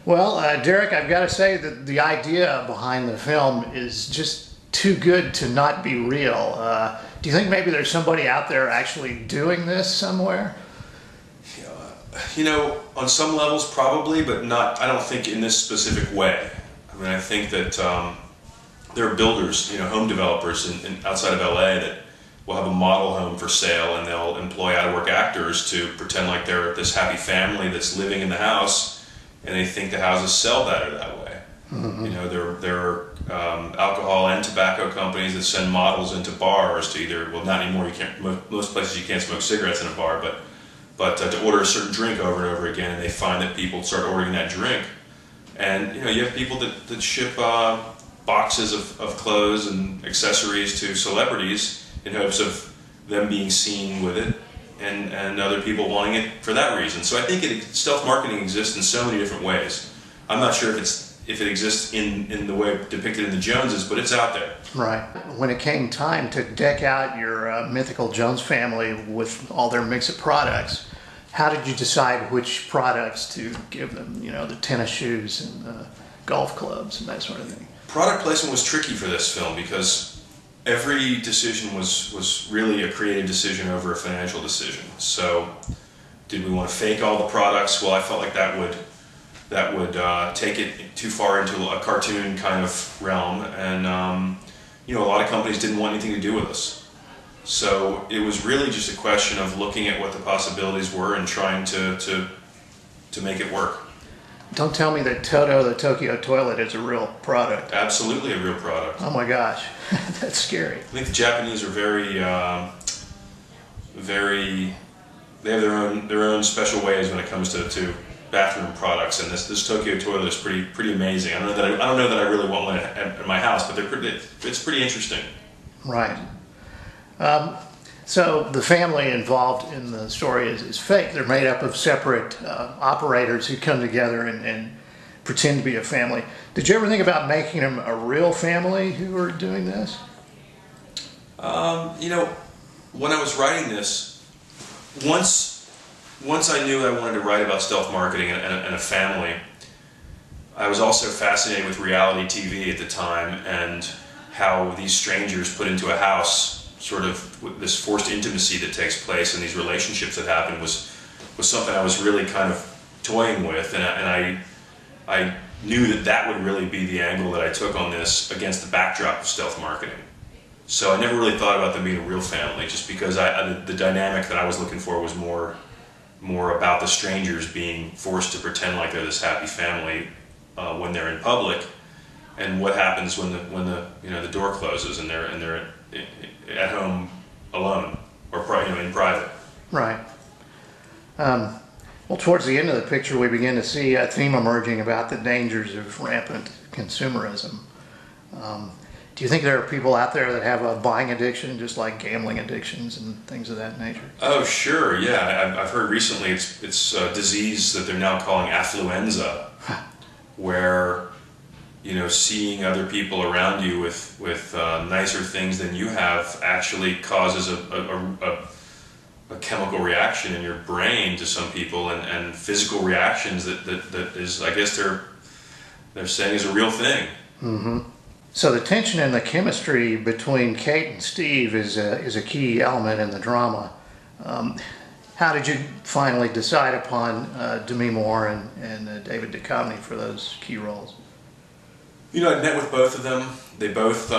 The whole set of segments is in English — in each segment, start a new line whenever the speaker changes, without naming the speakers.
Well, Derrick, I've got to say that the idea behind the film is just too good to not be real. Do you think maybe there's somebody out there actually doing this somewhere?
You know, on some levels probably, but not, I don't think in this specific way. I mean, I think that there are builders, home developers outside of LA that will have a model home for sale, and they'll employ out-of-work actors to pretend like they're this happy family that's living in the house, and they think the houses sell better that way. Mm-hmm. There are alcohol and tobacco companies that send models into bars to either, well, not anymore, you can't, most places you can't smoke cigarettes in a bar, but to order a certain drink over and over again, and they find that people start ordering that drink. And you have people that ship boxes of clothes and accessories to celebrities in hopes of them being seen with it, and other people wanting it for that reason. So I think stealth marketing exists in so many different ways. I'm not sure if it exists in the way depicted in the Joneses, but it's out there.
Right. When it came time to deck out your mythical Jones family with all their mix of products, how did you decide which products to give them? The tennis shoes and the golf clubs and that sort of thing.
Product placement was tricky for this film because every decision was really a creative decision over a financial decision. So, did we want to fake all the products? Well, I felt like that would take it too far into a cartoon kind of realm, and a lot of companies didn't want anything to do with us. So it was really just a question of looking at what the possibilities were and trying to make it work.
Don't tell me that Toto, the Tokyo toilet, is a real product.
Absolutely a real product.
Oh my gosh, that's scary.
I think the Japanese are very, they have their own special ways when it comes to bathroom products, and this Tokyo toilet is pretty amazing. I don't know that I really want one at my house, but it's pretty interesting.
Right. So the family involved in the story is fake. They're made up of separate operators who come together and pretend to be a family. Did you ever think about making them a real family who are doing this?
When I was writing this, once I knew I wanted to write about stealth marketing and a family, I was also fascinated with reality TV at the time and how these strangers put into a house sort of this forced intimacy that takes place and these relationships that happen was something I was really kind of toying with, and I knew that would really be the angle that I took on this against the backdrop of stealth marketing. So I never really thought about them being a real family, just because the dynamic that I was looking for was more about the strangers being forced to pretend like they're this happy family when they're in public, and what happens when the door closes and they're at home alone or in private.
Right. Well, towards the end of the picture, we begin to see a theme emerging about the dangers of rampant consumerism. Do you think there are people out there that have a buying addiction, just like gambling addictions and things of that nature?
Oh, sure, yeah. I've heard recently it's a disease that they're now calling affluenza, where seeing other people around you with nicer things than you have actually causes a chemical reaction in your brain to some people, and physical reactions that is, I guess they're saying, is a real thing.
Mm-hmm. So the tension and the chemistry between Kate and Steve is a key element in the drama. How did you finally decide upon Demi Moore and David Duchovny for those key roles?
I met with both of them. They both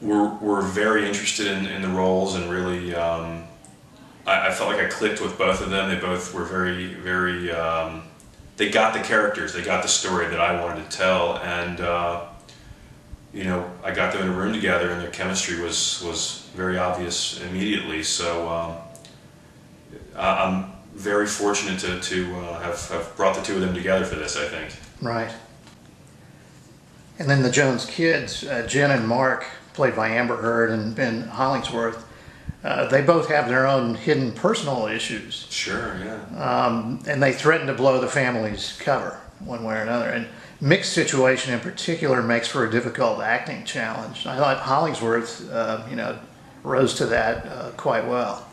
were very interested in the roles, and really I felt like I clicked with both of them. They both were very, very, they got the characters, they got the story that I wanted to tell, and I got them in a room together, and their chemistry was very obvious immediately. So I'm very fortunate to have brought the two of them together for this, I think.
Right. And then the Jones kids, Jen and Mark, played by Amber Heard and Ben Hollingsworth, they both have their own hidden personal issues.
Sure, yeah.
And they threaten to blow the family's cover one way or another. And mixed situation in particular makes for a difficult acting challenge. I thought Hollingsworth, rose to that quite well.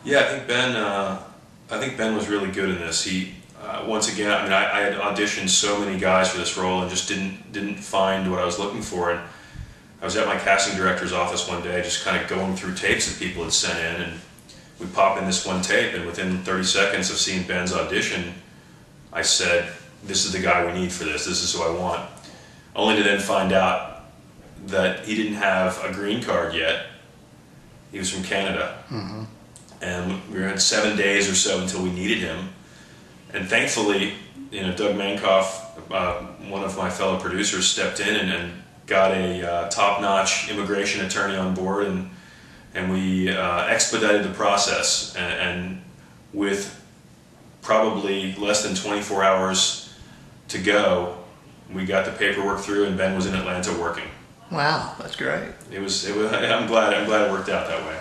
Yeah, I think Ben was really good in this. once again, I mean, I had auditioned so many guys for this role and just didn't find what I was looking for. And I was at my casting director's office one day, just kind of going through tapes that people had sent in, and we pop in this one tape, and within 30 seconds of seeing Ben's audition, I said, "This is the guy we need for this. This is who I want." Only to then find out that he didn't have a green card yet. He was from Canada.
Mm-hmm.
And we had 7 days or so until we needed him. And thankfully, Doug Mankoff, one of my fellow producers, stepped in and got a top-notch immigration attorney on board, and we expedited the process. And with probably less than 24 hours to go, we got the paperwork through, and Ben was in Atlanta working.
Wow, that's great.
It was. I'm glad it worked out that way.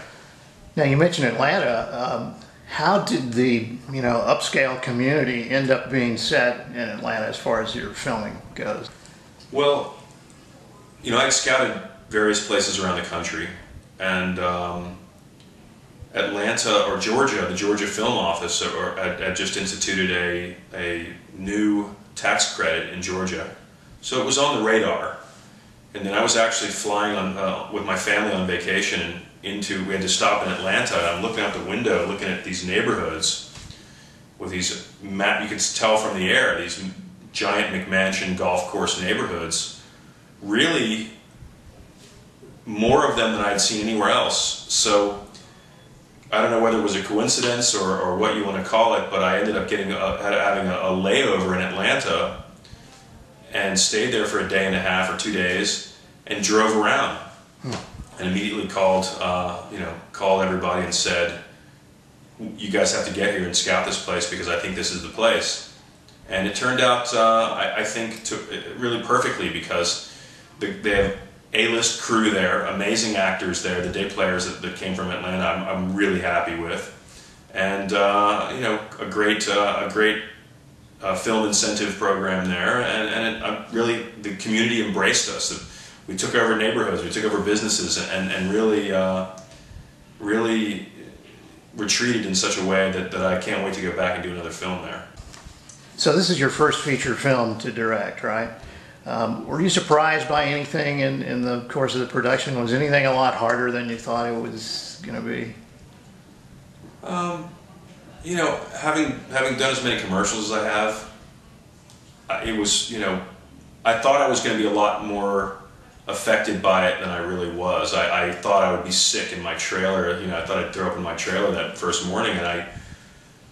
Now, you mentioned Atlanta. How did the upscale community end up being set in Atlanta as far as your filming goes?
Well, I'd scouted various places around the country, and Atlanta or Georgia, the Georgia Film Office, had just instituted a new tax credit in Georgia, so it was on the radar. And then I was actually flying with my family on vacation we had to stop in Atlanta, and I'm looking out the window, looking at these neighborhoods with these you could tell from the air, these giant McMansion golf course neighborhoods, really more of them than I'd seen anywhere else. So I don't know whether it was a coincidence or what you want to call it, but I ended up having a layover in Atlanta and stayed there for a day and a half or 2 days and drove around. And immediately called everybody and said, "You guys have to get here and scout this place because I think this is the place." And it turned out, I think, really perfectly, because they have A-list crew there, amazing actors there, the day players that came from Atlanta. I'm really happy with, and a great film incentive program there, and really the community embraced us. We took over neighborhoods, we took over businesses, and really were treated in such a way that I can't wait to go back and do another film there.
So this is your first feature film to direct, right? Were you surprised by anything in the course of the production? Was anything a lot harder than you thought it was going to be?
Having done as many commercials as I have, it was, I thought I was going to be a lot more affected by it than I really was. I thought I would be sick in my trailer. I thought I'd throw up in my trailer that first morning, and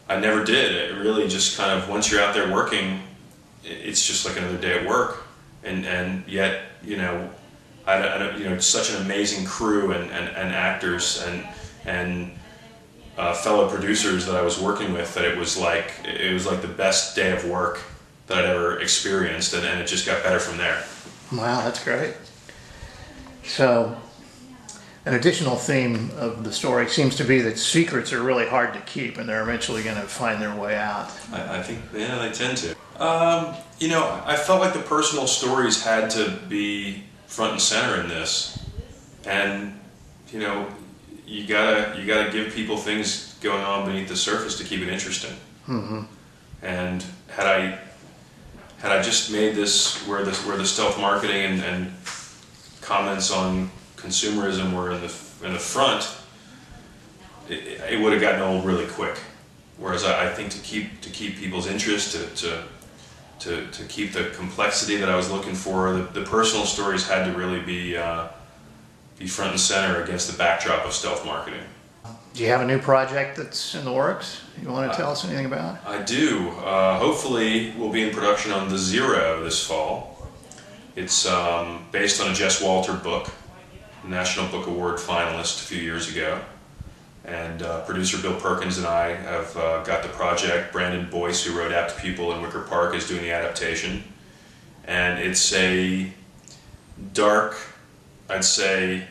I never did. It really just kind of, once you're out there working, it's just like another day at work. And yet, it's such an amazing crew and actors and fellow producers that I was working with, that it was like the best day of work that I'd ever experienced, and it just got better from there.
Wow, that's great. So, an additional theme of the story seems to be that secrets are really hard to keep, and they're eventually going to find their way out.
I think, yeah, they tend to. I felt like the personal stories had to be front and center in this, and you gotta give people things going on beneath the surface to keep it interesting.
Mm-hmm.
And had I just made this where the stealth marketing and comments on consumerism were in the front, it would have gotten old really quick. Whereas I think to keep people's interest, to keep the complexity that I was looking for, the personal stories had to really be front and center against the backdrop of stealth marketing.
Do you have a new project that's in the works you want to tell us anything about?
I do. Hopefully we'll be in production on The Zero this fall. It's based on a Jess Walter book, National Book Award finalist a few years ago. And producer Bill Perkins and I have got the project. Brandon Boyce, who wrote Apt Pupil in Wicker Park, is doing the adaptation. And it's a dark, I'd say,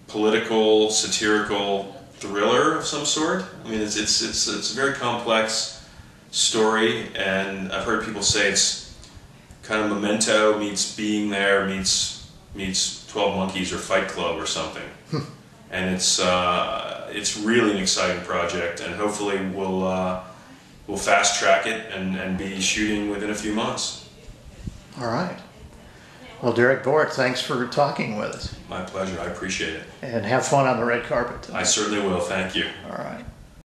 political, satirical thriller of some sort. I mean, it's a very complex story, and I've heard people say it's kind of Memento meets Being There meets 12 Monkeys or Fight Club or something. And it's really an exciting project, and hopefully we'll we'll fast track it and be shooting within a few months.
All right. Well, Derrick Borte, thanks for talking with us.
My pleasure. I appreciate it.
And have fun on the red carpet tonight.
I certainly will. Thank you.
All right.